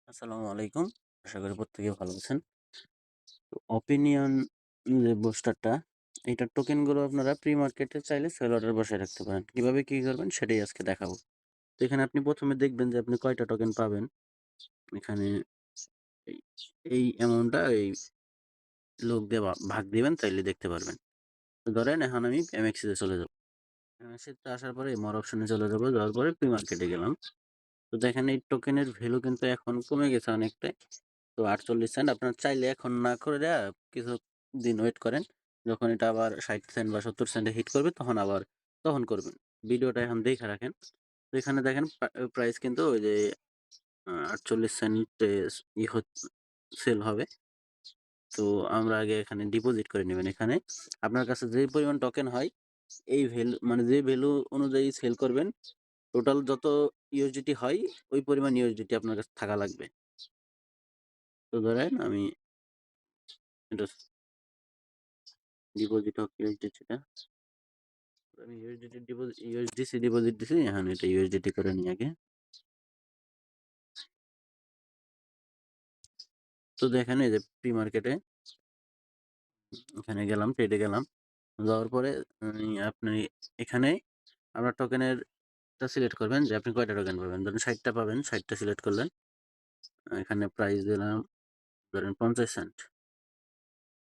আসসালামু আলাইকুম। আশা করি প্রত্যেকে ভালো আছেন। তো অপিনিয়ন যে বুস্টারটা, এইটার টোকেনগুলো আপনারা প্রি-মার্কেটে চাইলে সেল অর্ডার বসায় রাখতে পারেন। কিভাবে কি করবেন সেটাই আজকে দেখাবো। তো এখানে আপনি ১ম এ দেখবেন যে আপনি কয়টা টোকেন পাবেন। এখানে এই এই অ্যামাউন্টটা এই লোক দিয়ে ভাগ দিবেন তাইলে দেখতে পারবেন। তো ধরেন এখন আমি MXC তে চলে যাব। MXC তে আসার পরে মোর অপশনে চলে যাব। যাওয়ার পরে প্রি-মার্কেটে গেলাম। তো দেখেন এই টোকেনের ভ্যালু কিন্তু এখন কমে গেছে অনেকটাই। তো 48 সেন্ট আপনার চাইলে এখন না করে দেয়া কিছুদিন ওয়েট করেন। যখন এটা আবার 60 সেন্ট বা 70 সেন্টে হিট করবে তখন করবেন। ভিডিওটা এখন দেখে রাখেন। তো এখানে দেখেন প্রাইস কিন্তু ওই যে 48 সেন্টে ই সেল হবে। তো আমরা আগে এখানে ডিপোজিট করে নেবেন। এখানে আপনার কাছে যে পরিমাণ টোকেন হয় এই ভ্যালু মানে যে ভ্যালু অনুযায়ী সেল করবেন টোটাল যত ইউএসডিটি হয় ওই পরিমাণ ইউএসডিটি আপনার কাছে থাকা লাগবে। তো ধরেন আমি এটা ডিপোজিট হোক ইউএসডিটিটা আমি ইউএসডিসি ডিপোজিট দিছি। এখন এটা ইউএসডিটি করে নিই আগে। তো দেখেন এই যে প্রি মার্কেটে এখানে গেলাম, ট্রেডে গেলাম। যাওয়ার পরে আপনি এখানে আপনার টোকেনের সিলেক্ট করবেন যে আপনি কয়টা টোকেন পাবেন। ধরেন 60টা পাবেন, 60টা সিলেক্ট করলেন। এখানে প্রাইস দিলাম ধরেন 50 সেন্ট।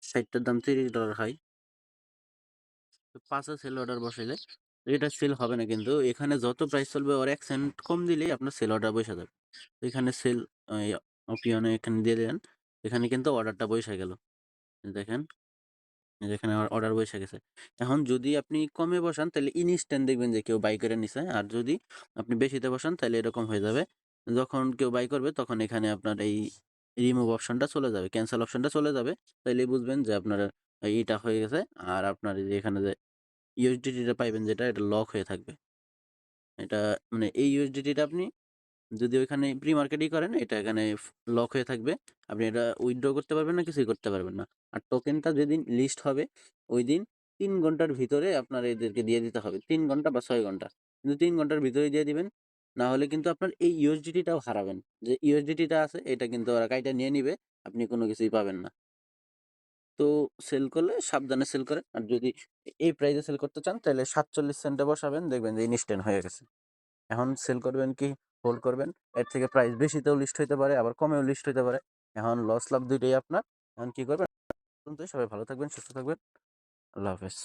60টার দাম $30 হয়। তো 5 সেল অর্ডার বসাইলে এটা সেল হবে না, কিন্তু এখানে যত প্রাইস চলবে ওর 1 সেন্ট কম দিলেই আপনার সেল অর্ডার বসে যাবে। তো এখানে সেল অপিয়নে এখানে দিয়ে দিলেন। এখানে কিন্তু অর্ডারটা বইসা গেল। দেখেন যেখানে অর্ডার বসে গেছে। এখন যদি আপনি কমে বসান তাহলে ইনস্ট্যান্ট দেখবেন যে কেউ বাই করে নিছে। আর যদি আপনি বেশিতে বসান তাহলে এরকম হয়ে যাবে। যখন কেউ বাই করবে তখন এখানে আপনার এই রিমুভ অপশনটা চলে যাবে, ক্যানসেল অপশনটা চলে যাবে। তাইলেই বুঝবেন যে আপনার এইটা হয়ে গেছে। আর আপনার এই যে এখানে যে ইউএসডিটিটা পাইবেন যেটা এটা লক হয়ে থাকবে। এটা মানে এই ইউএসডিটিটা আপনি যদি ওইখানে প্রি মার্কেটেই করেন এটা এখানে লক হয়ে থাকবে। আপনি এটা উইথড্র করতে পারবেন না, কিছুই করতে পারবেন না। আর টোকেনটা যেদিন লিস্ট হবে ওই দিন 3 ঘন্টার ভিতরে আপনার এদেরকে দিয়ে দিতে হবে। 3 ঘন্টা বা 6 ঘন্টা। কিন্তু 3 ঘন্টার ভিতরেই দিয়ে দিবেন। না হলে কিন্তু আপনার এই ইউএসডিটিটাও হারাবেন। যে ইউএসডিটিটা আছে এটা কিন্তু ওরা কাইটা নিয়ে নিবে। আপনি কোনো কিছুই পাবেন না। তো সেল করলে সাবধানে সেল করেন। আর যদি এই প্রাইসে সেল করতে চান তাহলে 47 সেন্টে বসাবেন, দেখবেন যে ইনস্ট্যান্ট হয়ে গেছে। এখন সেল করবেন কি হোল্ড করবেন? এর থেকে প্রাইস বেশিতেও লিস্ট হইতে পারে, আবার কমেও লিস্ট হইতে পারে। এখন লস লাভ দুইটাই আপনার। এখন কি করবেন? সবাই ভালো থাকবেন, সুস্থ থাকবেন। আল্লাহ হাফেজ।